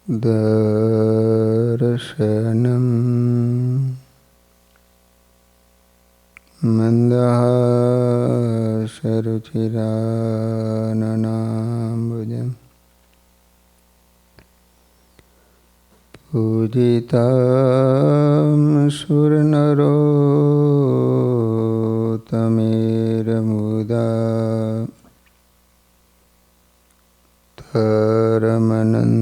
दर्शनं मन्दहासरुचिराननाम्बुजं पूजितं सुरनरोत्तमेर्मुदा धर्मनन्दनमहं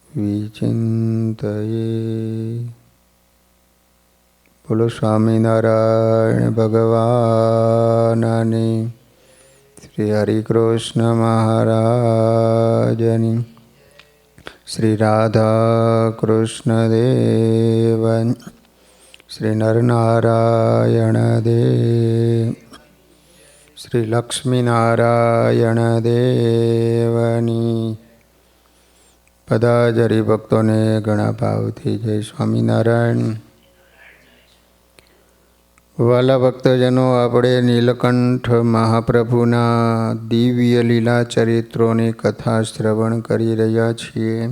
विचिन्तये। बोलो स्वामीनारायण भगवाननी, श्री हरिकृष्ण महाराजनी, श्री राधा कृष्ण देवन, श्री नरनारायण देव, श्री लक्ष्मीनारायण देवनी। બધા જ હરિભક્તોને ઘણા ભાવથી જય સ્વામિનારાયણ। વાલા ભક્તજનો, આપણે નીલકંઠ મહાપ્રભુના દિવ્ય લીલા ચરિત્રોની કથા શ્રવણ કરી રહ્યા છીએ।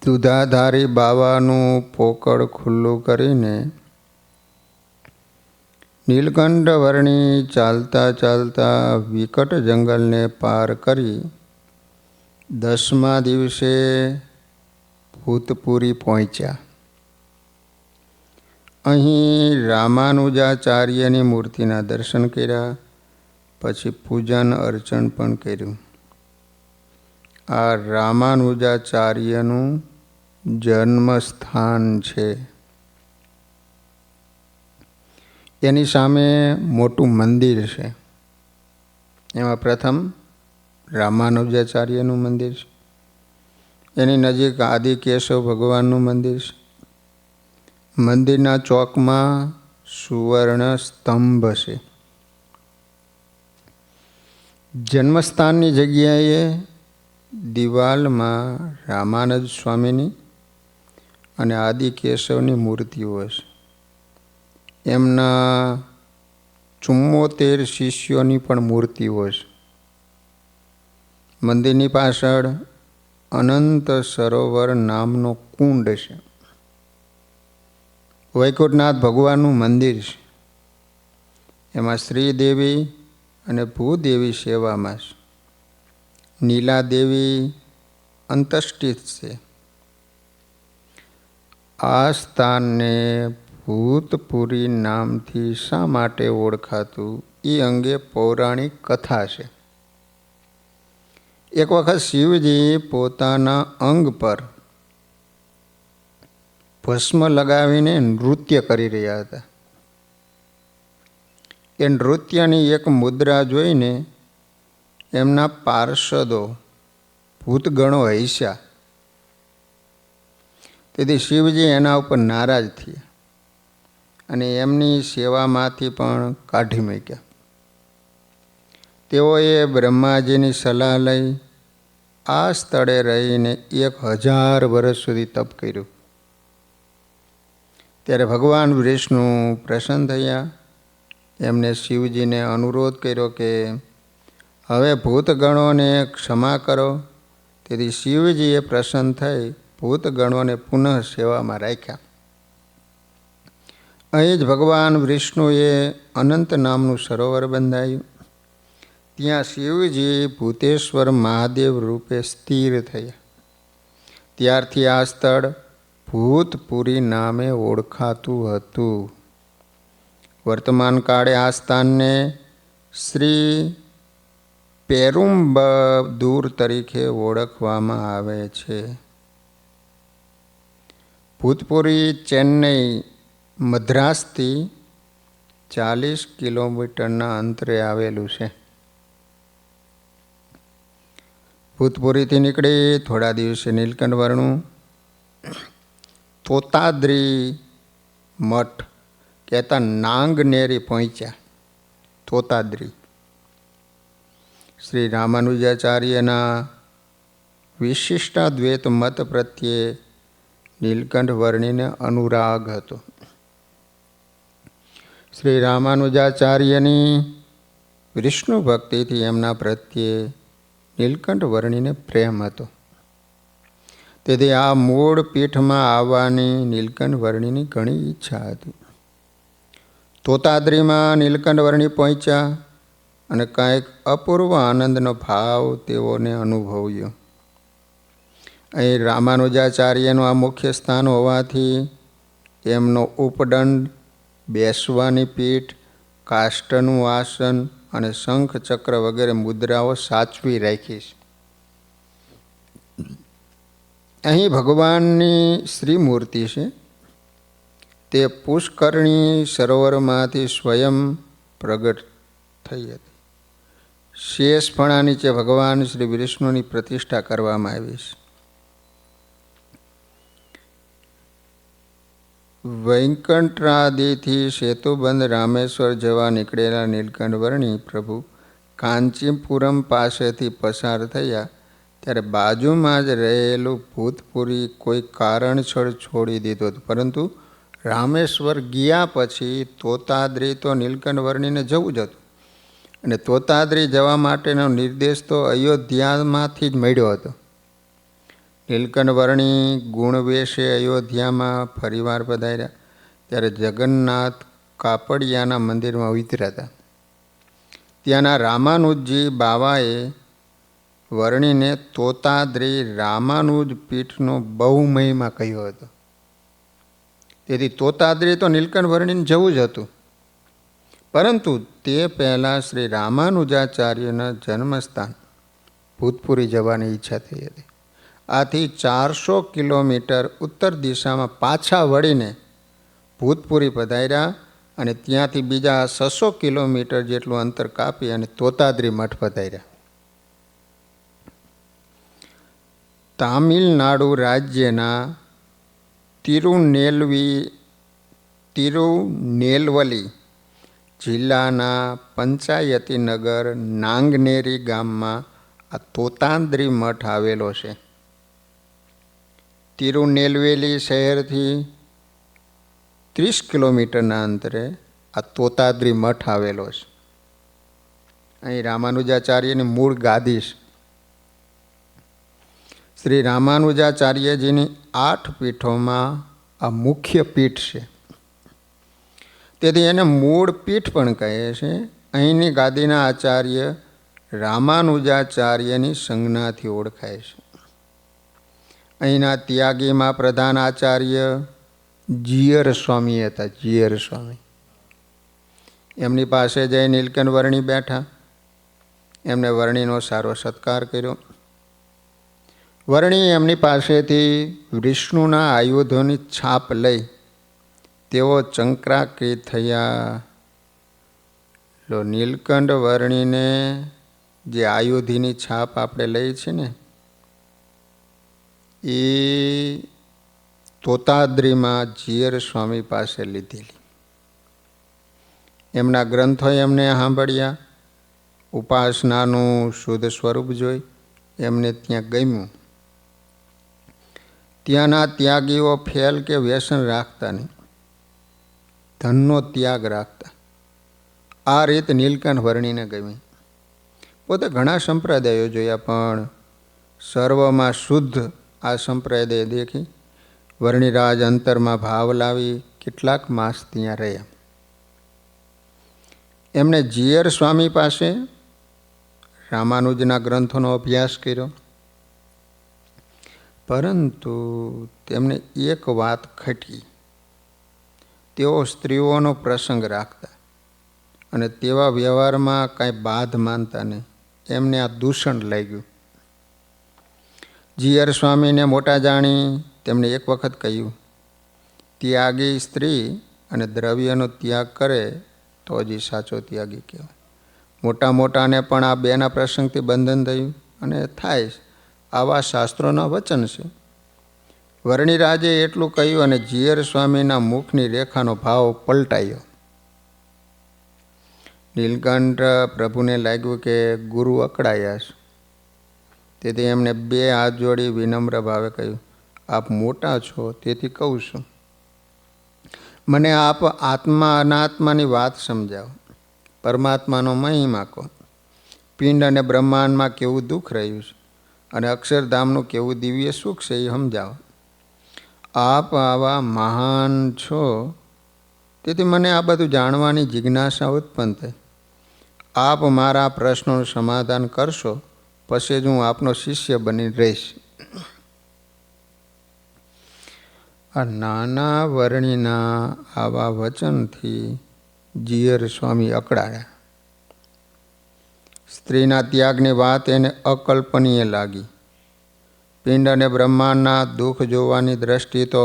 દુધાધારી બાવાનું પોકળ ખુલ્લું કરીને નીલકંઠ વર્ણી ચાલતા ચાલતા વિકટ જંગલને પાર કરી 10મા દિવસે ભૂતપુરી પહોંચ્યા। અહીં રામાનુજાચાર્યની મૂર્તિના દર્શન કર્યા, પછી પૂજન અર્ચન પણ કર્યું। આ રામાનુજાચાર્યનું જન્મસ્થાન છે। એની સામે મોટું મંદિર છે। એમાં પ્રથમ રામાનુજાચાર્યનું મંદિર છે, એની નજીક આદિકેશવ ભગવાનનું મંદિર છે। મંદિરના ચોકમાં સુવર્ણ સ્તંભ છે। જન્મસ્થાનની જગ્યાએ દિવાલમાં રામાનંદ સ્વામીની અને આદિકેશવની મૂર્તિઓ છે। એમના 74 શિષ્યોની પણ મૂર્તિઓ છે। મંદિરની પાછળ અનંત સરોવર નામનો કુંડ છે। વૈકુંઠનાથ ભગવાનનું મંદિર છે। એમાં શ્રીદેવી અને ભૂદેવી સેવામાં છે। નીલાદેવી અંતષ્ઠિત છે। આ સ્થાનને ભૂતપુરી નામથી શા માટે ઓળખાતું એ અંગે પૌરાણિક કથા છે। એક વખત શિવજી પોતાના અંગ પર ભસ્મ લગાવીને નૃત્ય કરી રહ્યા હતા। એ નૃત્યની એક મુદ્રા જોઈને એમના પાર્ષદો ભૂતગણો હસ્યા। તેથી શિવજી એના ઉપર નારાજ થયા અને એમની સેવામાંથી પણ કાઢી મૂક્યા। તેઓએ બ્રહ્માજીની સલાહ લઈ આ સ્થળે રહીને 1000 વર્ષ સુધી તપ કર્યું। ત્યારે ભગવાન વિષ્ણુ પ્રસન્ન થયા। એમને શિવજીને અનુરોધ કર્યો કે હવે ભૂતગણોને ક્ષમા કરો। તેથી શિવજીએ પ્રસન્ન થઈ ભૂતગણોને પુનઃ સેવામાં રાખ્યા। અહીં જ ભગવાન વિષ્ણુએ અનંત નામનું સરોવર બંધાયું। ત્યાં શિવજી ભૂતેશ્વર મહાદેવ રૂપે સ્થિર થયા। ત્યારથી આ સ્થળ ભૂતપુરી નામે ઓળખાતું હતું। વર્તમાન કાળે આ સ્થાનને શ્રી પેરુમ્બદૂર તરીકે ઓળખવામાં આવે છે। ભૂતપુરી ચેન્નઈ મદ્રાસથી 40 કિલોમીટરના અંતરે આવેલું છે। ભૂતપુરીથી નીકળી થોડા દિવસે નીલકંઠ વર્ણું તોતાદ્રી મઠ કહેતા નાંગનેરી પહોંચ્યા। તોતાદ્રી શ્રી રામાનુજાચાર્યના વિશિષ્ટાદ્વૈત મત પ્રત્યે નીલકંઠ વર્ણીને અનુરાગ હતો। શ્રી રામાનુજાચાર્યની વિષ્ણુ ભક્તિથી એમના પ્રત્યે નીલકંઠ વર્ણીને પ્રેમ હતો. તેથી આ મૂળ પીઠમાં આવવાની નીલકંઠ વર્ણીની ઘણી ઈચ્છા હતી. તોતાદ્રીમાં નીલકંઠ વર્ણી પહોંચ્યા અને કાંઈક અપૂર્વ આનંદનો ભાવ તેઓને અનુભવ્યો. અહીં રામાનુજાચાર્યનું આ મુખ્ય સ્થાન હોવાથી એમનો ઉપદંડ, બેસવાની પીઠ, કાષ્ઠનું આસન અને શંખ ચક્ર વગેરે મુદ્રાઓ સાચવી રાખી છે. અહીં ભગવાનની શ્રીમૂર્તિ છે. તે પુષ્કરણી સરોવરમાંથી સ્વયં પ્રગટ થઈ હતી. શેષ ફણા નીચે ભગવાન શ્રી વિષ્ણુની પ્રતિષ્ઠા કરવામાં આવી છે. વૈકંઠાદિથી સેતુબંધ રામેશ્વર જવા નીકળેલા નીલકંઠ વર્ણી પ્રભુ કાંચીપુરમ પાસેથી પસાર થયા ત્યારે બાજુમાં જ રહેલું ભૂતપુરી કોઈ કારણસર છોડી દીધું હતું. પરંતુ રામેશ્વર ગયા પછી તોતાદ્રી તો નીલકંઠ વર્ણીને જવું જ હતું અને તોતાદ્રી જવા માટેનો નિર્દેશ તો અયોધ્યામાંથી જ મળ્યો હતો. નીલકંઠ વર્ણી ગુણવેશે અયોધ્યામાં ફરીવાર પધાર્યા ત્યારે જગન્નાથ કાપડિયાના મંદિરમાં ઉતર્યા હતા. ત્યાંના રામાનુજી બાવાએ વર્ણીને તોતાદ્રી રામાનુજ પીઠનો બહુ મહિમા કહ્યો હતો. તેથી તોતાદ્રી તો નીલકંઠ વર્ણીને જવું જ હતું, પરંતુ તે પહેલાં શ્રી રામાનુજાચાર્યના જન્મસ્થાન ભૂતપુરી જવાની ઈચ્છા થઈ હતી. આથી 400 કિલોમીટર ઉત્તર દિશામાં પાછા વળીને ભૂતપુરી પધાર્યા અને ત્યાંથી બીજા 600 કિલોમીટર જેટલું અંતર કાપી અને તોતાદ્રી મઠ પધાર્યા. તામિલનાડુ રાજ્યના તિરુનેલવલી જિલ્લાના પંચાયતી નગર નાંગનેરી ગામમાં આ તોતાદ્રી મઠ આવેલો છે. તિરુનેલવેલી શહેરથી 30 કિલોમીટરના અંતરે આ તોતાદ્રી મઠ આવેલો છે. અહીં રામાનુજાચાર્યની મૂળ ગાદી છે. શ્રી રામાનુજાચાર્યજીની 8 પીઠોમાં આ મુખ્ય પીઠ છે. તેથી એને મૂળ પીઠ પણ કહે છે. અહીંની ગાદીના આચાર્ય રામાનુજાચાર્યની સંજ્ઞાથી ઓળખાય છે. અહીંના ત્યાગીમાં પ્રધાન આચાર્ય જીયર સ્વામી હતા. જીયર સ્વામી એમની પાસે જઈ નીલકંઠ વર્ણી બેઠા. એમને વર્ણીનો સારો સત્કાર કર્યો. વર્ણી એમની પાસેથી વિષ્ણુના આયુધોની છાપ લઈ તેઓ ચંક્રાકૃત થયા. નીલકંઠ વર્ણીને જે આયુધીની છાપ આપણે લઈ છે ને, એ તોતાદ્રીમાં જીયર સ્વામી પાસે લીધેલી. એમના ગ્રંથો એમને સાંભળ્યા. ઉપાસનાનું શુદ્ધ સ્વરૂપ જોઈ એમને ત્યાં ગમ્યું. ત્યાંના ત્યાગીઓ ફેલ કે વ્યસન રાખતા નહીં, ધનનો ત્યાગ રાખતા. આ રીત નીલકંઠ વર્ણીને ગમી. પોતે ઘણા સંપ્રદાયો જોયા, પણ સર્વમાં શુદ્ધ આ સંપ્રદાય દેખી વર્ણિરાજ અંતરમાં ભાવ લાવી કેટલાક માસ ત્યાં રહ્યા. એમણે જીયર સ્વામી પાસે રામાનુજના ગ્રંથોનો અભ્યાસ કર્યો, પરંતુ તેમને એક વાત ખટી. તેઓ સ્ત્રીઓનો પ્રસંગ રાખતા અને તેવા વ્યવહારમાં કાંઈ બાધ માનતા નહીં. એમને આ દૂષણ લાગ્યું. જીયર સ્વામીને મોટા જાણી તેમણે એક વખત કહ્યું, ત્યાગી સ્ત્રી અને દ્રવ્યનો ત્યાગ કરે તો જ સાચો ત્યાગી કહેવાય. મોટા મોટાને પણ આ બેના પ્રસંગથી બંધન થયું અને થાય. આવા શાસ્ત્રોના વચન છે. વર્ણિરાજે એટલું કહ્યું અને જીયર સ્વામીના મુખની રેખાનો ભાવ પલટાયો. નીલકંઠ પ્રભુને લાગ્યું કે ગુરુ અકળાયા છે. તેથી એમણે 2 હાથ જોડી વિનમ્ર ભાવે કહ્યું, આપ મોટા છો તેથી કહું છું, મને આપ આત્મા અનાત્માની વાત સમજાવો, પરમાત્માનો મહિમા કહો. પિંડ અને બ્રહ્માંડમાં કેવું દુઃખ રહ્યું છે અને અક્ષરધામનું કેવું દિવ્ય સુખ છે એ સમજાવો. આપ આવા મહાન છો, તેથી મને આ બધું જાણવાની જિજ્ઞાસા ઉત્પન્ન થઈ. આપ મારા પ્રશ્નોનું સમાધાન કરશો, પછી જ હું આપનો શિષ્ય બની રહીશ. આ નાના વર્ણિના આવા વચનથી જીયર સ્વામી અકળાયા. સ્ત્રીના ત્યાગની વાત એને અકલ્પનીય લાગી. પિંડ અને બ્રહ્માંડના દુઃખ જોવાની દ્રષ્ટિ તો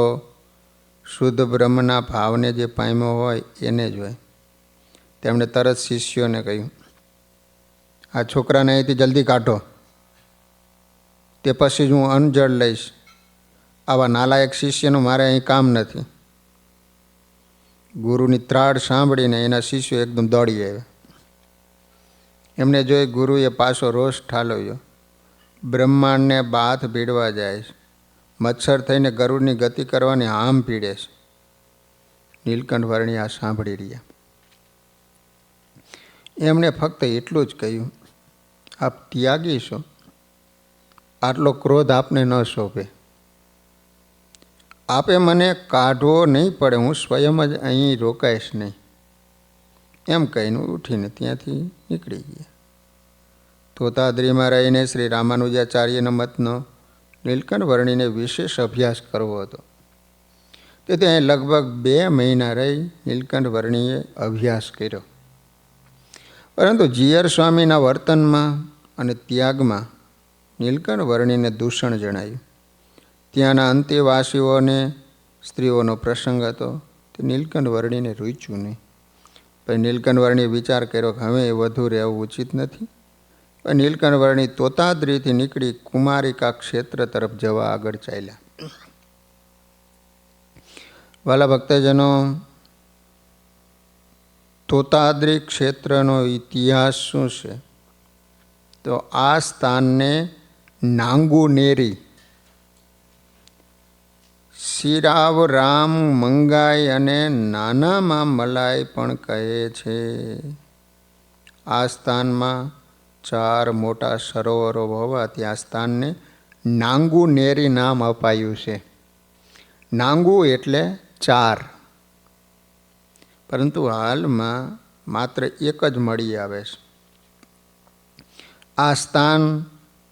શુદ્ધ બ્રહ્મના ભાવને જે પામ્યો હોય એને જ હોય. તેમણે તરત શિષ્યોને કહ્યું, આ છોકરાને અહીંથી જલ્દી કાઢો, તે પછી જ હું અન્નજળ લઈશ. આવા નાલાયક શિષ્યનું મારે અહીં કામ નથી. ગુરુની ત્રાડ સાંભળીને એના શિષ્યો એકદમ દોડી આવ્યા. એમને જોઈ ગુરુએ પાછો રોષ ઠાલવ્યો. બ્રહ્માંડને બાથ ભીડવા જાય છે, મચ્છર થઈને ગરુડની ગતિ કરવાની હામ પીડે છે. નીલકંઠ વર્ણી આ સાંભળી રહ્યા. એમણે ફક્ત એટલું જ કહ્યું, આપ ત્યાગી છો, આટલો ક્રોધ આપને ન શોભે. આપે મને કાઢવો નહીં પડે, હું સ્વયં જ અહીં રોકાઈશ નહીં. એમ કહીને ઉઠીને ત્યાંથી નીકળી ગયા. તોતાદ્રીમાં રહીને શ્રી રામાનુજાચાર્યના મતનો નીલકંઠ વર્ણીને વિશેષ અભ્યાસ કરવો હતો. તેથી અહીં લગભગ 2 મહિના રહી નીલકંઠ વર્ણીએ અભ્યાસ કર્યો. પરંતુ જીયર સ્વામીના વર્તનમાં અને ત્યાગમાં નીલકંઠ વર્ણીને દૂષણ જણાયું. ત્યાંના અંતેવાસીઓને સ્ત્રીઓનો પ્રસંગ હતો, તે નીલકંઠ વર્ણીને રૂચ્યું નહીં. પછી નીલકંઠ વર્ણીએ વિચાર કર્યો કે હવે વધુ રહેવું ઉચિત નથી. પછી નીલકંઠ વર્ણી તોતાદ્રીથી નીકળી કુમારિકા ક્ષેત્ર તરફ જવા આગળ ચાલ્યા. વાલા ભક્તજનો, તોતાદ્રી ક્ષેત્રનો ઇતિહાસ શું છે? તો આ સ્થાનને નાંગુનેરી, શિરાવ, રામ, મંગાઈ અને નાનામાં મલાઈ પણ કહે છે. આ સ્થાનમાં 4 મોટા સરોવરો હોવાથી આ સ્થાનને નાંગુનેરી નામ અપાયું છે. નાંગુ એટલે 4, પરંતુ હાલમાં માત્ર 1 જ મળી આવે છે. આ સ્થાન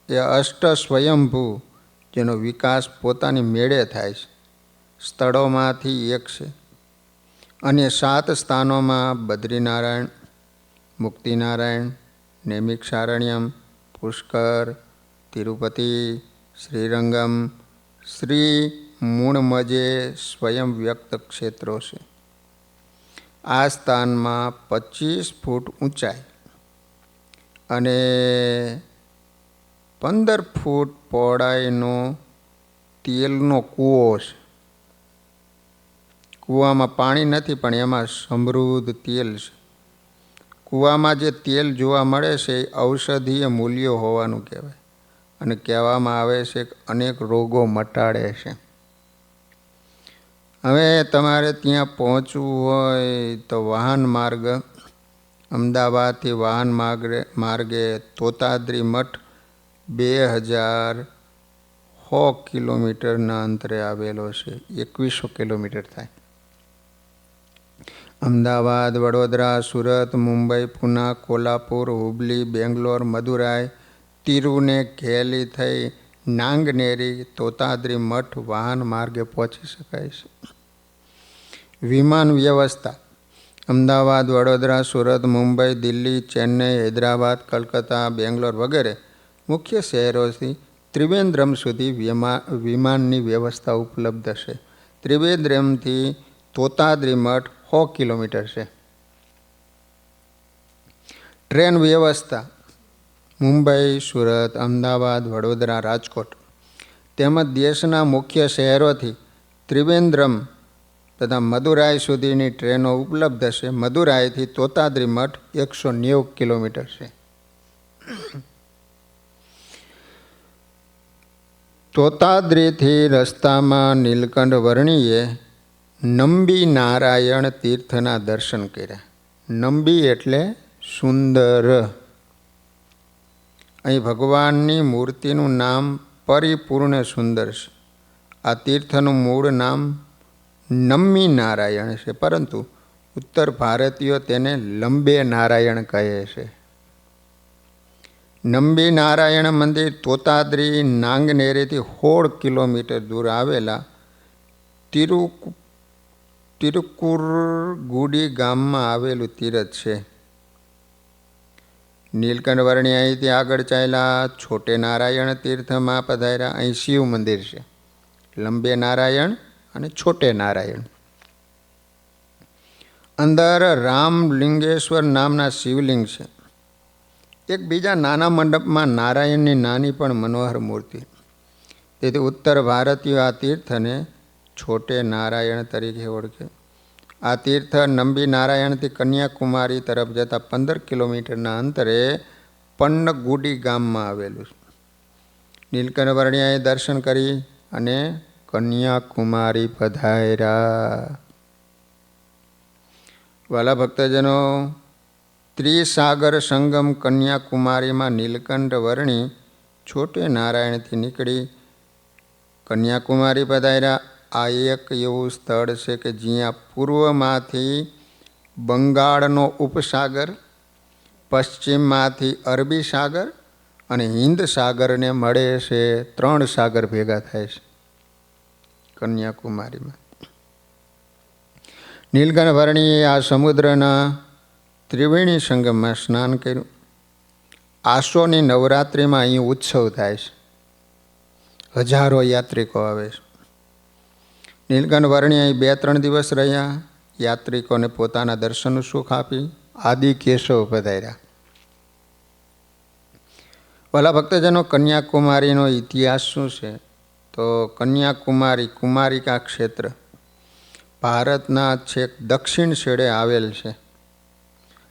એ અષ્ટ સ્વયંભૂ, જેનો વિકાસ પોતાની મેળે થાય છે, સ્થળોમાંથી એક છે. અન્ય 7 સ્થાનોમાં બદ્રીનારાયણ, મુક્તિનારાયણ, નૈમિક્ષારણ્યમ, પુષ્કર, તિરુપતિ, શ્રીરંગમ, શ્રી મૂણમજે સ્વયં વ્યક્ત ક્ષેત્રો છે. આ સ્થાનમાં 25 ફૂટ ઊંચાઈ અને 15 ફૂટ પહોળાઈનો તેલનો કૂવો છે. કૂવામાં પાણી નથી, પણ એમાં સમૃદ્ધ તેલ છે. કૂવામાં જે તેલ જોવા મળે છે એ ઔષધીય મૂલ્યો હોવાનું કહેવાય, અને કહેવામાં આવે છે કે અનેક રોગો મટાડે છે. હવે તમારે ત્યાં પહોંચવું હોય તો વાહન માર્ગ, અમદાવાદથી વાહન માર્ગે તોતાદ્રી મઠ 2100 કિલોમીટરના અંતરે આવેલો છે. 2100 કિલોમીટર થાય. અમદાવાદ, વડોદરા, સુરત, મુંબઈ, પુના, કોલ્હાપુર, હુબલી, બેંગ્લોર, મદુરાઈ, તિરુનેલવેલી થઈ નાંગનેરી તોતાદ્રી મઠ વાહન માર્ગે પહોંચી શકાય છે. વિમાન વ્યવસ્થા: અમદાવાદ, વડોદરા, સુરત, મુંબઈ, દિલ્હી, ચેન્નઈ, હૈદરાબાદ, કલકત્તા, બેંગ્લોર વગેરે મુખ્ય શહેરોથી ત્રિવેન્દ્રમ સુધી વિમાનની વ્યવસ્થા ઉપલબ્ધ છે. ત્રિવેન્દ્રમથી તોતાદ્રી મઠ 100 કિલોમીટર છે. ટ્રેન વ્યવસ્થા: મુંબઈ, સુરત, અમદાવાદ, વડોદરા, રાજકોટ તેમજ દેશના મુખ્ય શહેરોથી ત્રિવેન્દ્રમ તથા મદુરાઈ સુધીની ટ્રેનો ઉપલબ્ધ છે. મદુરાઈથી તોતાદ્રી મઠ 190 કિલોમીટર છે. તોતાદ્રીથી રસ્તામાં નીલકંઠ વર્ણીએ નંબી નારાયણ તીર્થના દર્શન કર્યા. નંબી એટલે સુંદર. અહીં ભગવાનની મૂર્તિનું નામ પરિપૂર્ણ સુંદર છે. આ તીર્થનું મૂળ નામ નમ્મી નારાયણ છે, પરંતુ ઉત્તર ભારતીયો તેને લંબે નારાયણ કહે છે. નમ્બી નારાયણ મંદિર તોતાદ્રી નાંગનેરીથી 16 કિલોમીટર દૂર આવેલા તિરુકુરગુડી ગામમાં આવેલું તીર્થ છે. નીલકંઠ વર્ણી અહીંથી આગળ ચાલ્યા છોટે નારાયણ તીર્થમાં પધાર્યા. અહીં શિવ મંદિર છે, લંબે નારાયણ અને છોટે નારાયણ. અંદર રામલિંગેશ્વર નામના શિવલિંગ છે. એક બીજા નાના મંડપમાં નારાયણની નાની પણ મનોહર મૂર્તિ. તેથી ઉત્તર ભારતીયો આ તીર્થને છોટે નારાયણ તરીકે ઓળખે. આ તીર્થ નમ્બી નારાયણથી કન્યાકુમારી તરફ જતા 15 કિલોમીટરના અંતરે પન્નગુડી ગામમાં આવેલું છે. નીલકંઠ વર્ણિયાએ દર્શન કરી અને કન્યાકુમારી પધાર્યા. વાલા ભક્તજનો, ત્રિસાગર સંગમ કન્યાકુમારીમાં નીલકંઠ વર્ણી છોટે નારાયણથી નીકળી કન્યાકુમારી પધાર્યા. આ એક એવું સ્થળ છે કે જ્યાં પૂર્વમાંથી બંગાળનો ઉપસાગર, પશ્ચિમમાંથી અરબી સાગર અને હિન્દ સાગરને મળે છે. 3 સાગર ભેગા થાય છે કન્યાકુમારીમાં. નીલકંઠ વર્ણીએ આ સમુદ્રના ત્રિવેણી સંગમમાં સ્નાન કર્યું. આસોની નવરાત્રિમાં અહીં ઉત્સવ થાય છે. હજારો યાત્રિકો આવે છે. નીલકંઠ વર્ણી અહીં 2-3 દિવસ રહ્યા. યાત્રિકોને પોતાના દર્શનનું સુખ આપી આદિ કેશવ પધાર્યા. ભલા ભક્તજનો, કન્યાકુમારીનો ઇતિહાસ શું છે? તો કન્યાકુમારી કુમારિકા ક્ષેત્ર ભારતના છેક દક્ષિણ છેડે આવેલ છે.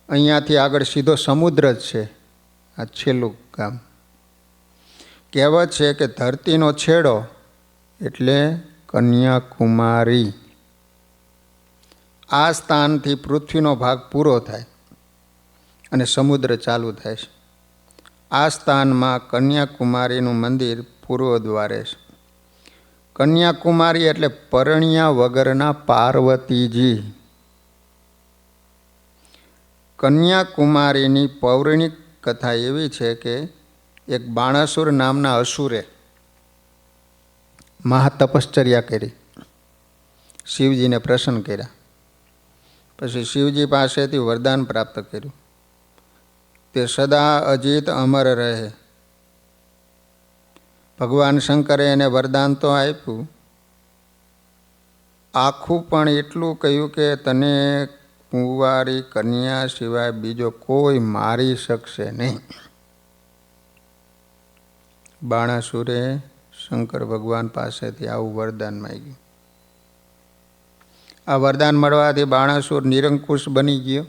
અહીંયાથી આગળ સીધો સમુદ્ર જ છે આ છેલ્લું ગામ. કહેવત છે કે ધરતીનો છેડો એટલે કન્યાકુમારી. આ સ્થાનથી પૃથ્વીનો ભાગ પૂરો થાય અને સમુદ્ર ચાલુ થાય છે. આ સ્થાનમાં કન્યાકુમારીનું મંદિર પૂર્વ દ્વારે છે. કન્યાકુમારી એટલે પરણ્યા વગરના પાર્વતીજી. કન્યાકુમારીની પૌરાણિક કથા એવી છે કે એક બાણાસુર નામના અસુરે મહાતપશ્ચર્યા કરી, શિવજીને પ્રસન્ન કર્યા. પછી શિવજી પાસેથી વરદાન પ્રાપ્ત કર્યું, તે સદા અજીત અમર રહે. ભગવાન શંકરે એને વરદાન તો આપ્યું, આખું પણ એટલું કહ્યું કે તને કુંવારી કન્યા સિવાય બીજો કોઈ મારી શકશે નહીં. બાણાસુરે શંકર ભગવાન પાસેથી આવું વરદાન માંગ્યું. આ વરદાન મળવાથી બાણાસુર નિરંકુશ બની ગયો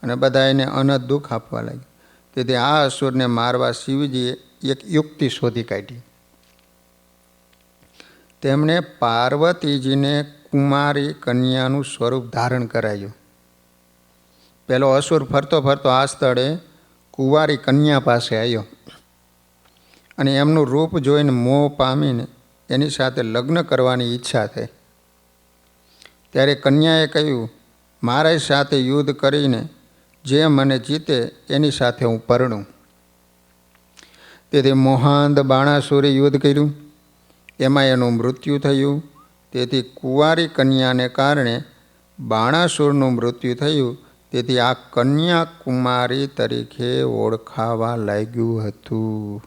અને બધા એને અનંત દુઃખ આપવા લાગ્યું. તેથી આ અસુરને મારવા શિવજીએ એક યુક્તિ શોધી કાઢી. તેમણે પાર્વતીજીને કુમારી કન્યાનું સ્વરૂપ ધારણ કરાયું. પેલો અસુર ફરતો ફરતો આ સ્થળે કુંવારી કન્યા પાસે આવ્યો અને એમનું રૂપ જોઈને મોહ પામીને એની સાથે લગ્ન કરવાની ઈચ્છા થઈ. ત્યારે કન્યાએ કહ્યું, મારા સાથે યુદ્ધ કરીને જે મને જીતે એની સાથે હું પરણું. તેથી મોહાંધ બાણાસુરે યુદ્ધ કર્યું. એમાં એનું મૃત્યુ થયું. તેથી કુંવારી કન્યાને કારણે બાણાસુરનું મૃત્યુ થયું. તેથી આ કન્યાકુમારી તરીકે ઓળખાવા લાગ્યું હતું.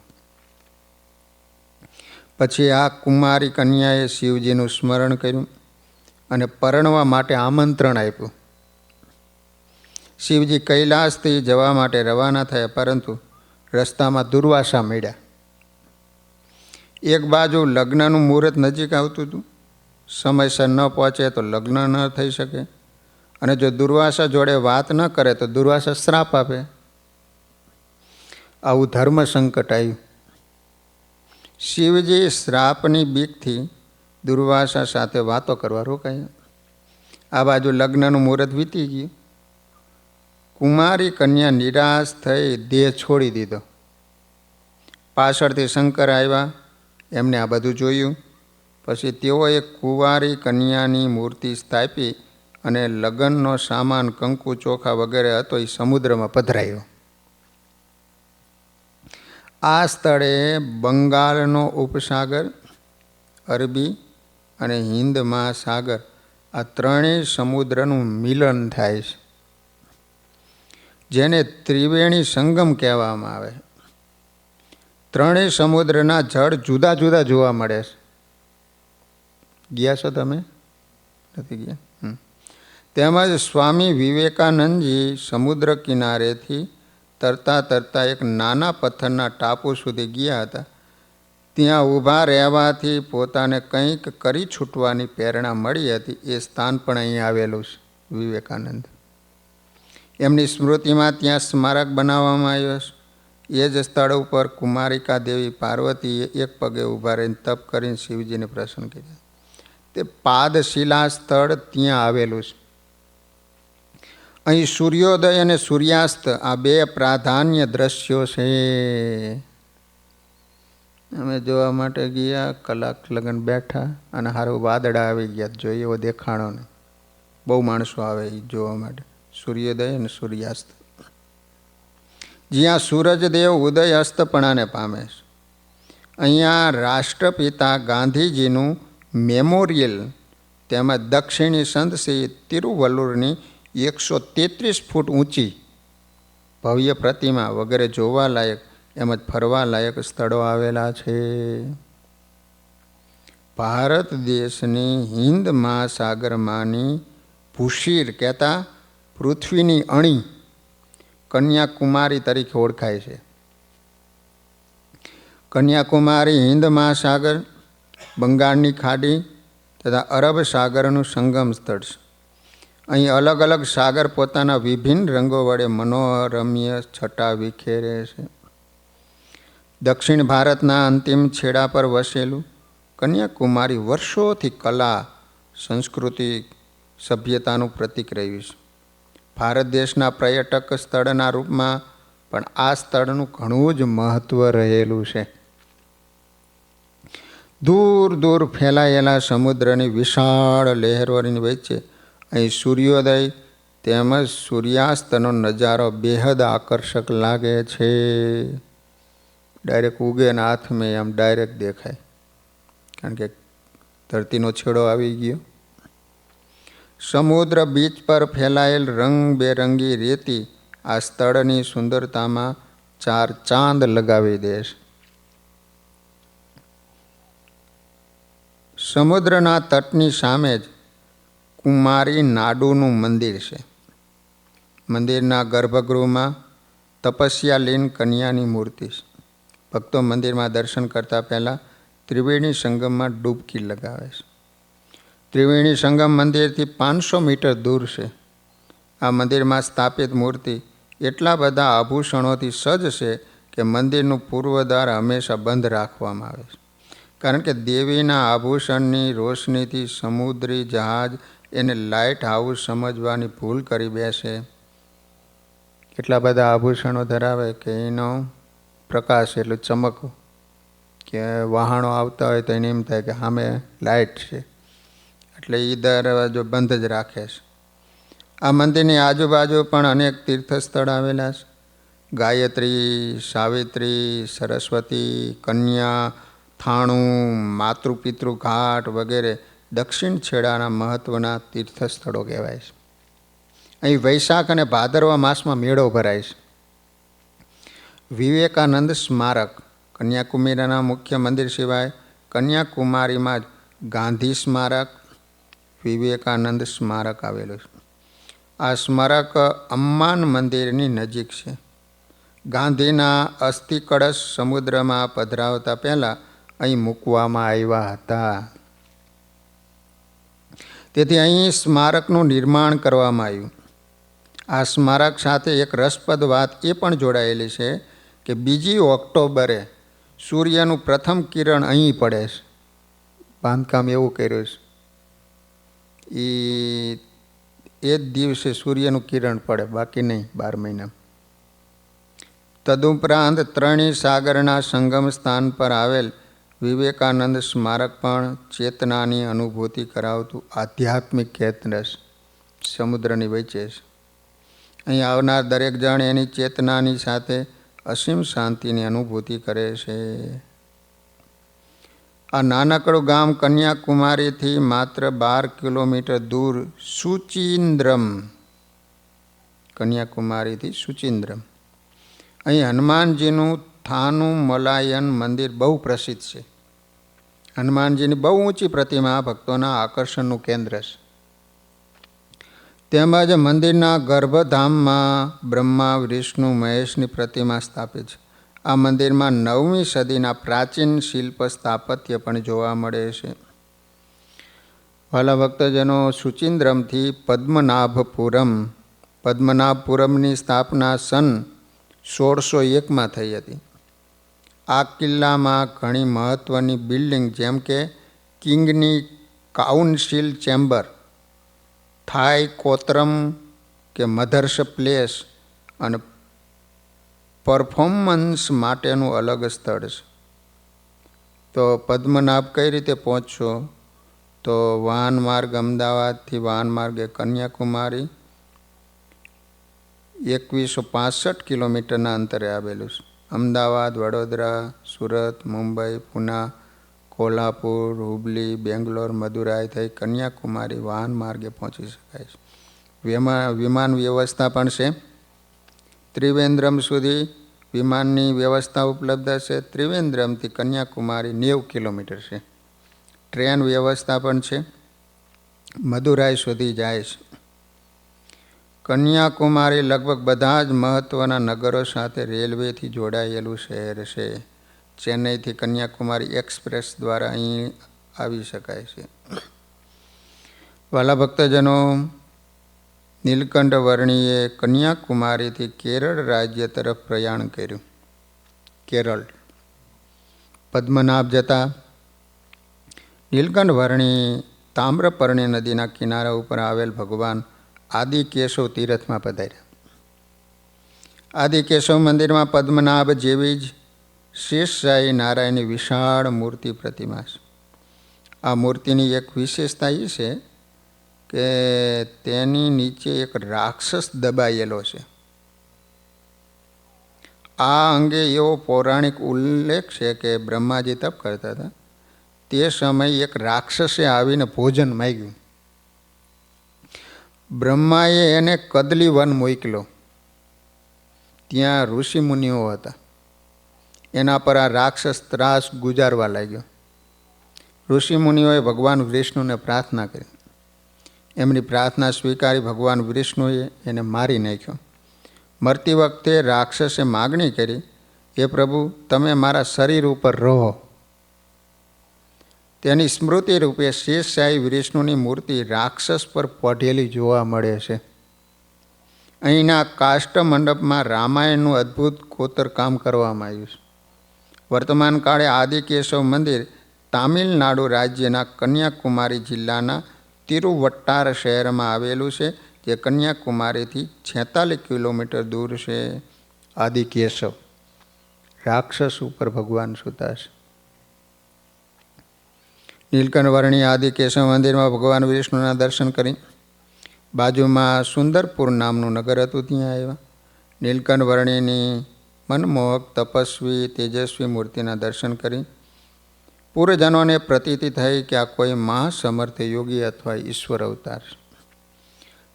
પછી આ કુમારી કન્યાએ શિવજીનું સ્મરણ કર્યું અને પરણવા માટે આમંત્રણ આપ્યું. શિવજી કૈલાસથી જવા માટે રવાના થયા, પરંતુ રસ્તામાં દુર્વાસા મળ્યા. એક બાજુ લગ્નનું મુહૂર્ત નજીક આવતું હતું, સમયસર ન પહોંચે તો લગ્ન ન થઈ શકે, અને જો દુર્વાસા જોડે વાત ન કરે તો દુર્વાસા શ્રાપ આપે. આવું ધર્મ સંકટ આવ્યું. શિવજી શ્રાપની બીકથી દુર્વાસા સાથે વાતો કરવા રોકાયા. આ બાજુ લગ્નનું મુહૂર્ત વીતી ગયું. કુમારી કન્યા નિરાશ થઈ દેહ છોડી દીધો. પાછળથી શંકર આવ્યા, એમને આ બધું જોયું. પછી તેઓએ કુંવારી કન્યાની મૂર્તિ સ્થાપી અને લગ્નનો સામાન, કંકુ, ચોખા વગેરે હતો એ સમુદ્રમાં પધરાયો. આ સ્થળે બંગાળનો ઉપસાગર, અરબી અને હિન્દ મહાસાગર આ ત્રણેય સમુદ્રનું મિલન થાય છે, જેને ત્રિવેણી સંગમ કહેવામાં આવે. ત્રણેય સમુદ્રના જળ જુદા જુદા જોવા મળે છે. ગયા છો તમે? નથી ગયા? તેમજ સ્વામી વિવેકાનંદજી સમુદ્ર કિનારેથી તરતા તરતા એક નાના પથ્થરના ટાપુ સુધી ગયા હતા. ત્યાં ઊભા રહેવાથી પોતાને કંઈક કરી છૂટવાની પ્રેરણા મળી હતી. એ સ્થાન પણ અહીં આવેલું છે, વિવેકાનંદ. એમની સ્મૃતિમાં ત્યાં સ્મારક બનાવવામાં આવ્યો છે. એ જ સ્થળ ઉપર કુમારિકા દેવી પાર્વતીએ એક પગે ઊભા રહીને તપ કરીને શિવજીને પ્રસન્ન કર્યા. તે પાદશિલા સ્થળ ત્યાં આવેલું છે. અહીં સૂર્યોદય અને સૂર્યાસ્ત આ બે પ્રાધાન્ય દ્રશ્યો છે. અમે જોવા માટે ગયા, કલાક લગન બેઠા અને સારું વાદળા આવી ગયા. જોઈએ એવો દેખાણો ને, બહુ માણસો આવે એ જોવા માટે સૂર્યોદય અને સૂર્યાસ્ત. જ્યાં સૂરજદેવ ઉદય અસ્તપણાને પામે છે. અહીંયા રાષ્ટ્રપિતા ગાંધીજીનું મેમોરિયલ તેમજ દક્ષિણી સંત શ્રી તિરુવલ્લુરની 133 ફૂટ ઊંચી ભવ્ય પ્રતિમા વગેરે જોવાલાયક એમજ ફરવાલાયક સ્થળો આવેલા છે. ભારત દેશની હિન્દ મહાસાગરમાંની ભૂશીર કહેતા પૃથ્વીની અણી કન્યાકુમારી તરીકે ઓળખાય છે. કન્યાકુમારી હિન્દ મહાસાગર, બંગાળની ખાડી તથા અરબ સાગરનું સંગમ સ્થળ છે. અહીં અલગ અલગ સાગર પોતાના વિભિન્ન રંગો વડે મનોરમ્ય છટા વિખેરે છે. દક્ષિણ ભારતના અંતિમ છેડા પર વસેલું કન્યાકુમારી વર્ષોથી કલા, સંસ્કૃતિ, સભ્યતાનું પ્રતીક રહ્યું છે. ભારત દેશના પર્યટક સ્થળના રૂપમાં પણ આ સ્થળનું ઘણું જ મહત્ત્વ રહેલું છે. દૂર દૂર ફેલાયેલા સમુદ્રની વિશાળ લહેરોની વચ્ચે અહીં સૂર્યોદય તેમજ સૂર્યાસ્તનો નજારો બેહદ આકર્ષક લાગે છે. ડાયરેક્ટ ઉગે ને હાથમાં આમ ડાયરેક્ટ દેખાય, કારણ કે ધરતીનો છેડો આવી ગયો. સમુદ્ર બીચ પર ફેલાયેલ રંગબેરંગી રેતી આ સ્થળની સુંદરતામાં 4 ચાંદ લગાવી દે છે. સમુદ્રના તટની સામે જ કુમારી નાડુનું મંદિર છે. મંદિરના ગર્ભગૃહમાં તપસ્યાલીન કન્યાની મૂર્તિ છે. ભક્તો મંદિરમાં દર્શન કરતા પહેલાં ત્રિવેણી સંગમમાં ડૂબકી લગાવે છે. ત્રિવેણી સંગમ મંદિરથી 500 મીટર દૂર છે. આ મંદિરમાં સ્થાપિત મૂર્તિ એટલા બધા આભૂષણોથી સજ્જ છે કે મંદિરનું પૂર્વદ્વાર હંમેશા બંધ રાખવામાં આવે છે, કારણ કે દેવીના આભૂષણની રોશનીથી સમુદ્રી જહાજ એને લાઇટ હાઉસ સમજવાની ભૂલ કરી બેસે. એટલા બધા આભૂષણો ધરાવે કે એનો પ્રકાશ એટલું ચમકવું કે વહાણો આવતા હોય તો એને એમ થાય કે સામે લાઇટ છે, એટલે એ દરવાજો બંધ જ રાખે છે. આ મંદિરની આજુબાજુ પણ અનેક તીર્થસ્થળ આવેલા છે. ગાયત્રી, સાવિત્રી, સરસ્વતી, કન્યા, થાણું, માતૃપિતૃ ઘાટ વગેરે દક્ષિણ છેડાના મહત્ત્વના તીર્થસ્થળો કહેવાય છે. અહીં વૈશાખ અને ભાદરવા માસમાં મેળો ભરાય છે. વિવેકાનંદ સ્મારક કન્યાકુમારીના મુખ્ય મંદિર સિવાય કન્યાકુમારીમાં જ ગાંધી સ્મારક, વિવેકાનંદ સ્મારક આવેલું છે. આ સ્મારક અમ્માન મંદિરની નજીક છે. ગાંધીના અસ્થિ કળશ સમુદ્રમાં પધરાવતા પહેલાં અહીં મૂકવામાં આવ્યા હતા. તેથી અહીં સ્મારકનું નિર્માણ કરવામાં આવ્યું. આ સ્મારક સાથે એક રસપ્રદ વાત એ પણ જોડાયેલી છે કે 2 ઓક્ટોબરે સૂર્યનું પ્રથમ કિરણ અહીં પડે છે. બાંધકામ એવું કર્યું છે, એ જ દિવસે સૂર્યનું કિરણ પડે, બાકી નહીં 12 મહિના. તદુપરાંત ત્રણેય સાગરના સંગમ સ્થાન પર આવેલ વિવેકાનંદ સ્મારક પણ ચેતનાની અનુભૂતિ કરાવતું આધ્યાત્મિક કેન્દ્ર છે. સમુદ્રની વચ્ચે છે. અહીં આવનાર દરેક જણ એની ચેતનાની સાથે અસીમ શાંતિની અનુભૂતિ કરે છે. આ નાનકડું ગામ કન્યાકુમારીથી માત્ર 12 કિલોમીટર દૂર સુચિન્દ્રમ, કન્યાકુમારીથી સુચિન્દ્રમ. અહીં હનુમાનજીનું થાનુમલાયન મંદિર બહુ પ્રસિદ્ધ છે. હનુમાનજીની બહુ ઊંચી પ્રતિમા ભક્તોના આકર્ષણનું કેન્દ્ર છે. તેમજ મંદિરના ગર્ભધામમાં બ્રહ્મા, વિષ્ણુ, મહેશની પ્રતિમા સ્થાપિત છે. આ મંદિરમાં 9મી સદીના પ્રાચીન શિલ્પ સ્થાપત્ય પણ જોવા મળે છે. વાલા ભક્તજનો, સુચિન્દ્રમથી પદ્મનાભપુરમની સ્થાપના સન 1601માં થઈ હતી. આ કિલ્લામાં ઘણી મહત્ત્વની બિલ્ડિંગ જેમ કે કિંગની કાઉન્સિલ ચેમ્બર, થાઈ કોતરમ કે મધર્સ પ્લેસ અને પરફોર્મન્સ માટેનું અલગ સ્થળ છે. તો પદ્મનાભ કઈ રીતે પહોંચશો? તો વાહન માર્ગ અમદાવાદથી વાહન માર્ગે કન્યાકુમારી 2165 કિલોમીટરના અંતરે આવેલું છે. અમદાવાદ, વડોદરા, સુરત, મુંબઈ, પુના, કોલ્હાપુર, હુબલી, બેંગ્લોર, મદુરાઈ થઈ કન્યાકુમારી વાહન માર્ગે પહોંચી શકાય છે. વિમાન વ્યવસ્થા પણ છે. ત્રિવેન્દ્રમ સુધી વિમાનની વ્યવસ્થા ઉપલબ્ધ છે. ત્રિવેન્દ્રમથી કન્યાકુમારી 90 કિલોમીટર છે. ટ્રેન વ્યવસ્થા પણ છે. મદુરાઈ સુધી જાય છે. કન્યાકુમારી લગભગ બધા જ મહત્ત્વના નગરો સાથે રેલવેથી જોડાયેલું શહેર છે. ચેન્નઈથી કન્યાકુમારી એક્સપ્રેસ દ્વારા અહીં આવી શકાય છે. વાલા ભક્તજનો, નીલકંઠ વર્ણીએ કન્યાકુમારીથી કેરળ રાજ્ય તરફ પ્રયાણ કર્યું. કેરળ પદ્મનાભ જતા નીલકંઠ વર્ણી તામ્રપર્ણી નદીના કિનારા ઉપર આવેલ ભગવાન આદિકેશવ તીર્થમાં પધાર્યા. આદિકેશવ મંદિરમાં પદ્મનાભ જેવી જ શેષશાહી નારાયણની વિશાળ મૂર્તિ પ્રતિમા છે. આ મૂર્તિની એક વિશેષતા એ છે કે તેની નીચે એક રાક્ષસ દબાયેલો છે. આ અંગે એવો પૌરાણિક ઉલ્લેખ છે કે બ્રહ્માજી તપ કરતા હતા તે સમયે એક રાક્ષસે આવીને ભોજન માંગ્યું. બ્રહ્માએ એને કદલી વન મોકલ્યો. ત્યાં ઋષિમુનિઓ હતા. એના પર આ રાક્ષસ ત્રાસ ગુજારવા લાગ્યો. ઋષિમુનિઓએ ભગવાન વિષ્ણુને પ્રાર્થના કરી. એમની પ્રાર્થના સ્વીકારી ભગવાન વિષ્ણુએ એને મારી નાખ્યો. મરતી વખતે રાક્ષસે માગણી કરી, હે પ્રભુ, તમે મારા શરીર ઉપર રહો. તેની સ્મૃતિ રૂપે શેષશાહી વિષ્ણુની મૂર્તિ રાક્ષસ પર પઢેલી જોવા મળે છે. અહીંના કાષ્ટ મંડપમાં રામાયણનું અદ્ભુત કોતરકામ કરવામાં આવ્યું છે. વર્તમાન કાળે આદિકેશવ મંદિર તામિલનાડુ રાજ્યના કન્યાકુમારી જિલ્લાના તિરુવટ્ટાર શહેરમાં આવેલું છે, જે કન્યાકુમારીથી 46 કિલોમીટર દૂર છે. આદિકેશવ રાક્ષસ ઉપર ભગવાન સૂતા છે. નીલકંઠ વર્ણી આદિકેશવ મંદિરમાં ભગવાન વિષ્ણુના દર્શન કરી બાજુમાં સુંદરપુર નામનું નગર હતું, ત્યાં આવ્યા. નીલકંઠ વર્ણીની મનમોહક, તપસ્વી, તેજસ્વી મૂર્તિના દર્શન કરી પૂર્વજનોને પ્રતીતિ થઈ કે આ કોઈ મહાસમર્થ યોગી અથવા ઈશ્વર અવતાર છે.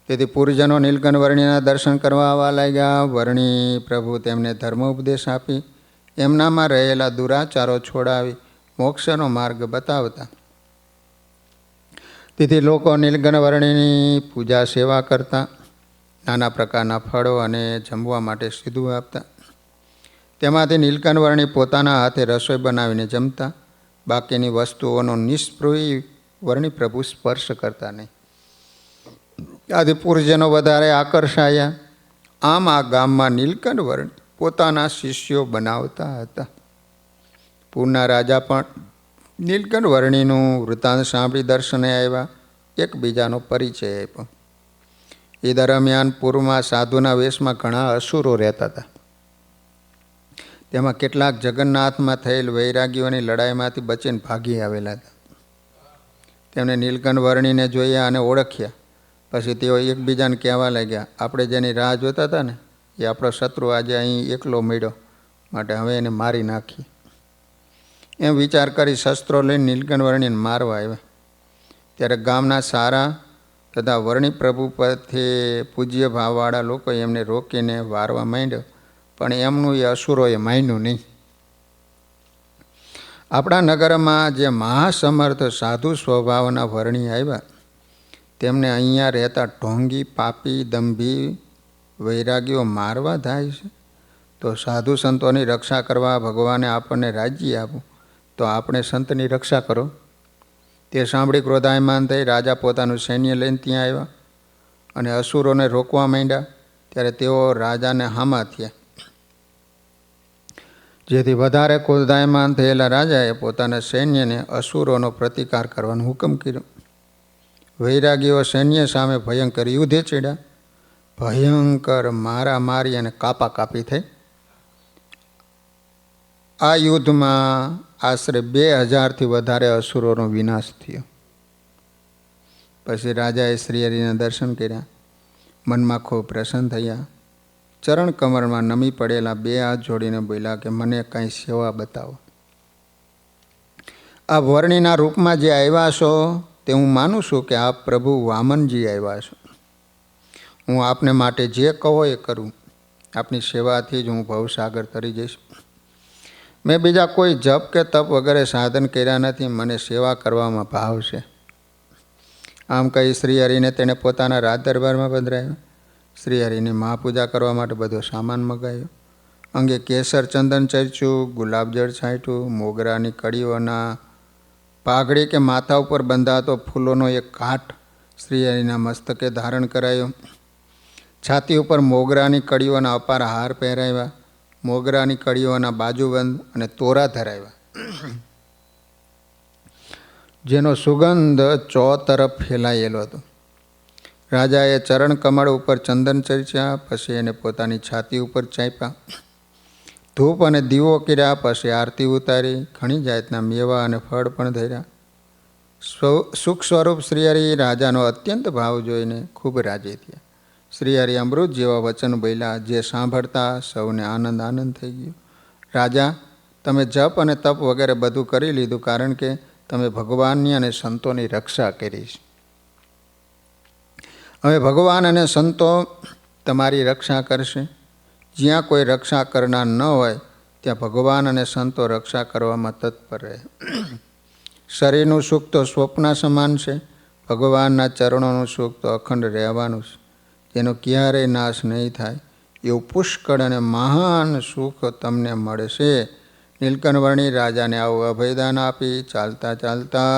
તેથી પૂર્વજનો નીલકંઠ વર્ણીના દર્શન કરવા આવવા લાગ્યા. વર્ણી પ્રભુ તેમને ધર્મ ઉપદેશ આપી એમનામાં રહેલા દુરાચારો છોડાવી મોક્ષનો માર્ગ બતાવતા. તેથી લોકો નીલકંઠ વર્ણીની પૂજા સેવા કરતા, નાના પ્રકારના ફળો અને જમવા માટે સીધું આપતા. તેમાંથી નીલકંઠ વર્ણી પોતાના હાથે રસોઈ બનાવીને જમતા. બાકીની વસ્તુઓનો નિષ્પૃહી વર્ણી પ્રભુ સ્પર્શ કરતા નહીં. આથી પૂર્વજનો વધારે આકર્ષાયા. આમ આ ગામમાં નીલકંઠ વર્ણી પોતાના શિષ્યો બનાવતા હતા. પૂરના રાજા પણ નીલકંઠ વર્ણીનું વૃત્તાંત સાંભળી દર્શને આવ્યા, એકબીજાનો પરિચય આપ્યો. એ દરમિયાન પૂરમાં સાધુના વેશમાં ઘણા અસુરો રહેતા હતા. તેમાં કેટલાક જગન્નાથમાં થયેલ વૈરાગીઓની લડાઈમાંથી બચીને ભાગી આવેલા હતા. તેમને નીલકંઠ વર્ણીને જોયા અને ઓળખ્યા. પછી તેઓ એકબીજાને કહેવા લાગ્યા, આપણે જેની રાહ જોતા હતા ને એ આપણો શત્રુ આજે અહીં એકલો મળ્યો, માટે હવે એને મારી નાખીએ. એમ વિચાર કરી શસ્ત્રો લઈને નીલકંઠ વર્ણીને મારવા આવ્યા. ત્યારે ગામના સારા તથા વર્ણી પ્રભુ પરથી પૂજ્ય ભાવવાળા લોકોએ એમને રોકીને વારવા માંડ્યો, પણ એમનું એ અસુરોએ માન્યું નહીં. આપણા નગરમાં જે મહાસમર્થ સાધુ સ્વભાવના વર્ણી આવ્યા, તેમને અહીંયા રહેતા ઢોંગી, પાપી, દંભી વૈરાગીઓ મારવા થાય છે. તો સાધુ સંતોની રક્ષા કરવા ભગવાને આપણને રાજ્ય આપવું, તો આપણે સંતની રક્ષા કરો. તે સાંભળી ક્રોધાયમાન થઈ રાજા પોતાનું સૈન્ય લઈને ત્યાં આવ્યા અને અસુરોને રોકવા માંડ્યા. ત્યારે તેઓ રાજાને હામા થયા. જેથી વધારે ક્રોધાયમાન થયેલા રાજાએ પોતાના સૈન્યને અસુરોનો પ્રતિકાર કરવાનો હુકમ કર્યો. વૈરાગીઓ સૈન્ય સામે ભયંકર યુદ્ધે ચડ્યા. ભયંકર મારામારી અને કાપાકાપી થઈ. આ યુદ્ધમાં આશરે 2000થી વધારે અસુરોનો વિનાશ થયો. પછી રાજાએ શ્રીહરિના દર્શન કર્યા, મનમાં ખૂબ પ્રસન્ન થયા. ચરણ કમરમાં નમી પડેલા 2 હાથ જોડીને બોલ્યા કે મને કાંઈ સેવા બતાવો. આ વર્ણીના રૂપમાં જે આવ્યા છો તે હું માનું છું કે આપ પ્રભુ વામનજી આવ્યા છો. હું આપને માટે જે કહો એ કરું. આપની સેવાથી જ હું ભવસાગર તરી જઈશ. મેં બીજા કોઈ જપ કે તપ વગેરે સાધન કર્યા નથી. મને સેવા કરવામાં ભાવ છે. આમ કહી શ્રીહરિને તેણે પોતાના રાજ દરબારમાં પધરાવ્યો. શ્રીહરિની મહાપૂજા કરવા માટે બધો સામાન મગાવ્યો. અંગે કેસર ચંદન ચર્ચ્યું, ગુલાબજળ છાંટ્યું, મોગરાની કળીઓના પાઘડી કે માથા ઉપર બંધાતો ફૂલોનો એક ઘાટ શ્રીહરિના મસ્તકે ધારણ કરાયો. છાતી ઉપર મોગરાની કળીઓના અપાર હાર પહેરાવ્યા. મોગરાની કળીઓના બાજુબંધ અને તોરા ધરાવ્યા, જેનો સુગંધ ચોતરફ ફેલાયેલો હતો. રાજાએ ચરણ કમળ ઉપર ચંદન ચર્ચ્યા, પછી એને પોતાની છાતી ઉપર ચાંપ્યા. ધૂપ અને દીવો કર્યા, પછી આરતી ઉતારી. ઘણી જાતના મેવા અને ફળ પણ ધર્યા. સુખ સ્વરૂપ શ્રીહરિ રાજાનો અત્યંત ભાવ જોઈને ખૂબ રાજી થયા. શ્રીહરિ અમૃત જેવા વચન બોલ્યા, જે સાંભળતા સૌને આનંદ થઈ ગયો. રાજા, તમે જપ અને તપ વગેરે બધું કરી લીધું, કારણ કે તમે ભગવાનની અને સંતોની રક્ષા કરી છે. હવે ભગવાન અને સંતો તમારી રક્ષા કરશે. જ્યાં કોઈ રક્ષા કરનાર ન હોય ત્યાં ભગવાન અને સંતો રક્ષા કરવામાં તત્પર રહે. શરીરનું સુખ તો સ્વપ્ન સમાન છે. ભગવાનના ચરણોનું સુખ તો અખંડ રહેવાનું છે, જેનો ક્યારેય નાશ નહીં થાય. એવું પુષ્કળ અને મહાન સુખ તમને મળશે. નીલકંઠવર્ણી રાજાને આવું અભયદાન આપી ચાલતા ચાલતા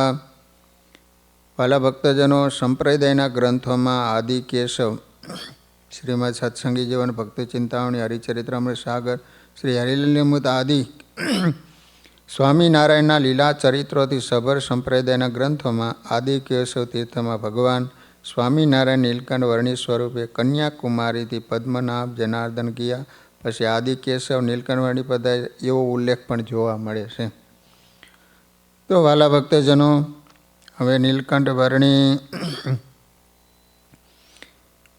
વાલા ભક્તજનો, સંપ્રદાયના ગ્રંથોમાં આદિ કેશવ, શ્રીમદ સત્સંગી જીવન, ભક્તિ ચિંતામણી, હરિચરિત્રામૃત સાગર, શ્રી હરિલીલામૃત આદિ સ્વામિનારાયણના લીલા ચરિત્રોથી સભર સંપ્રદાયના ગ્રંથોમાં આદિ કેશવ તીર્થમાં ભગવાન સ્વામિનારાયણ નીલકંઠ વર્ણી સ્વરૂપે કન્યાકુમારીથી પદ્મનાભ જનાર્દન ગયા. પછી આદિ કેશવ નીલકંઠ વર્ણી પધાર્યા, એવો ઉલ્લેખ પણ જોવા મળે છે. તો વાલા ભક્તજનો, હવે નીલકંઠ વર્ણી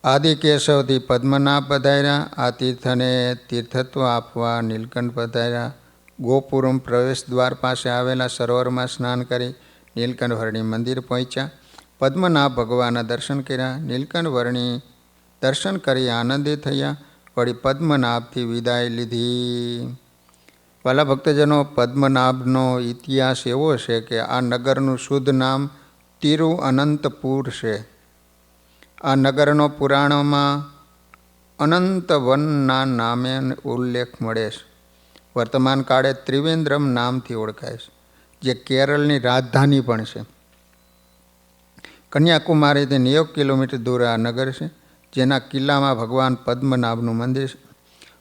આદિ કેશવથી પદ્મનાભ પધાર્યા. આ તીર્થને તીર્થત્વ આપવા નીલકંઠ પધાર્યા. ગોપુરમ પ્રવેશ દ્વાર પાસે આવેલા સરોવરમાં સ્નાન કરી નીલકંઠ વર્ણી મંદિર પહોંચ્યા. પદ્મનાભ ભગવાનના દર્શન કર્યા. નીલકંઠ વર્ણી દર્શન કરી આનંદિત થયા. વળી પદ્મનાભથી વિદાય લીધી. વાલા ભક્તજનો, પદ્મનાભનો ઇતિહાસ એવો છે કે આ નગરનું શુદ્ધ નામ તિરુઅનંતપુર છે. આ નગરનો પુરાણોમાં અનંતવનના નામે ઉલ્લેખ મળે છે. વર્તમાન કાળે ત્રિવેન્દ્રમ નામથી ઓળખાય છે, જે કેરળની રાજધાની પણ છે. કન્યાકુમારીથી 90 કિલોમીટર દૂર આ નગર છે, જેના કિલ્લામાં ભગવાન પદ્મનાભનું મંદિર છે.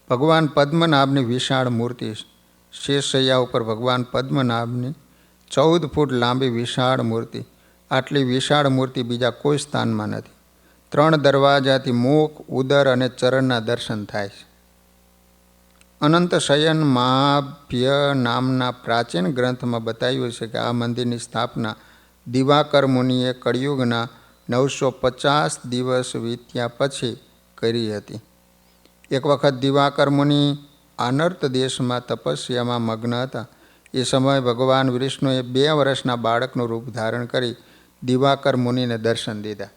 ભગવાન પદ્મનાભની વિશાળ મૂર્તિ છે. શેષશૈયા ઉપર ભગવાન પદ્મનાભની 14 ફૂટ લાંબી વિશાળ મૂર્તિ. આટલી વિશાળ મૂર્તિ બીજા કોઈ સ્થાનમાં નથી. 3 દરવાજાથી મુખ, ઉદર અને ચરણના દર્શન થાય છે. અનંત શયન મહાભ્ય નામના પ્રાચીન ગ્રંથમાં બતાવ્યું છે કે આ મંદિરની સ્થાપના દિવાકર મુનિએ કળિયુગના 950 દિવસ વીત્યા પછી કરી હતી. એક વખત દિવાકર મુનિ આનર્ત દેશમાં તપસ્યામાં મગ્ન હતા. એ સમયે ભગવાન વિષ્ણુએ 2 વર્ષના બાળકનું રૂપ ધારણ કરી દિવાકર મુનિને દર્શન દીધા.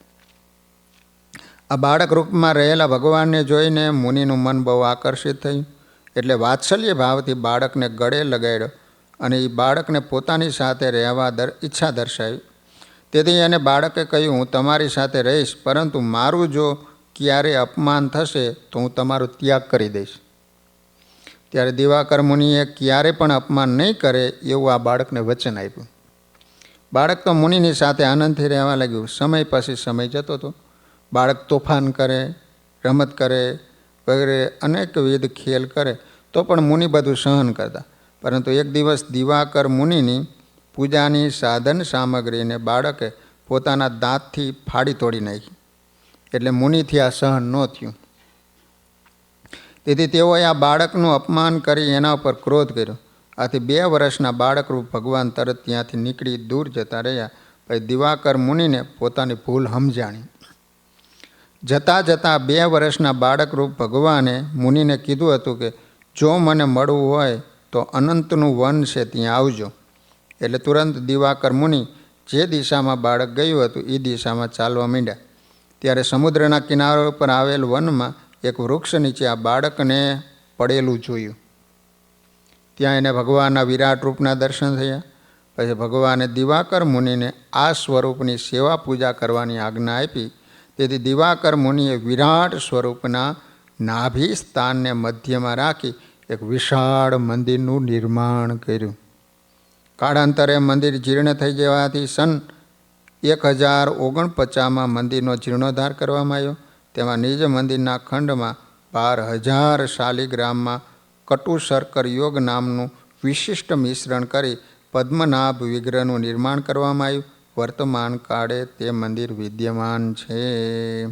આ બાળક રૂપમાં રહેલા ભગવાનને જોઈને મુનિનું મન બહુ આકર્ષિત થયું. એટલે વાત્સલ્ય ભાવથી બાળકને ગળે લગાડ્યો અને એ બાળકને પોતાની સાથે રહેવા ઈચ્છા દર્શાવી. તેથી એને બાળકે કહ્યું, હું તમારી સાથે રહીશ, પરંતુ મારું જો ક્યારે અપમાન થશે તો હું તમારો ત્યાગ કરી દઈશ. ત્યારે દિવાકર મુનિએ ક્યારે પણ અપમાન નહીં કરે એવું આ બાળકને વચન આપ્યું. બાળક તો મુનિની સાથે આનંદથી રહેવા લાગ્યું. સમય પછી સમય જતો હતો. બાળક તોફાન કરે, રમત કરે વગેરે અનેકવિધ ખેલ કરે તો પણ મુનિ બધું સહન કરતા. પરંતુ એક દિવસ દિવાકર મુનિની પૂજાની સાધન સામગ્રીને બાળકે પોતાના દાંતથી ફાડી તોડી નાખી. એટલે મુનિથી આ સહન ન થયું. તેથી તેઓએ આ બાળકનું અપમાન કરી એના ઉપર ક્રોધ કર્યો. આથી 2 વર્ષના બાળકરૂપ ભગવાન તરત ત્યાંથી નીકળી દૂર જતા રહ્યા. પછી દિવાકર મુનિને પોતાની ભૂલ સમજાણી. જતાં જતાં 2 વર્ષના બાળકરૂપ ભગવાને મુનિને કીધું હતું કે જો મને મળવું હોય તો અનંતનું વન છે ત્યાં આવજો. એટલે તુરંત દિવાકર મુનિ જે દિશામાં બાળક ગયું હતું એ દિશામાં ચાલવા માંડ્યા. ત્યારે સમુદ્રના કિનારા ઉપર આવેલ વનમાં એક વૃક્ષ નીચે આ બાળકને પડેલું જોયું. ત્યાં એને ભગવાનના વિરાટ રૂપના દર્શન થયા. પછી ભગવાને દિવાકર મુનિને આ સ્વરૂપની સેવા પૂજા કરવાની આજ્ઞા આપી. તેથી દિવાકર મુનિએ વિરાટ સ્વરૂપના નાભી સ્થાનને મધ્યમાં રાખી એક વિશાળ મંદિરનું નિર્માણ કર્યું. કાળાંતરે મંદિર જીર્ણ થઈ જવાથી સન 1049માં મંદિરનો જીર્ણોદ્ધાર કરવામાં આવ્યો. તેમાં નિજ મંદિરના ખંડમાં 12,000 શાલિગ્રામમાં કટુશર્કર યોગ નામનું વિશિષ્ટ મિશ્રણ કરી પદ્મનાભ વિગ્રહનું નિર્માણ કરવામાં આવ્યું. વર્તમાન કાળે તે મંદિર વિદ્યમાન છે.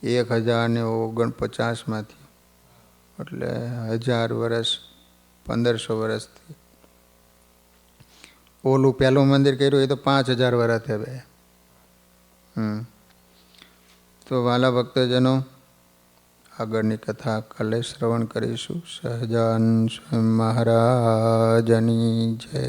1049માંથી એટલે 1000 વર્ષ 1500 વર્ષથી. ઓલું પહેલું મંદિર કર્યું એ તો 5000 વર્ષ થયા. તો વાલા ભક્તજનો, આગળની કથા કાલે શ્રવણ કરીશું. સહજાનંદ સ્વામી મહારાજની જય.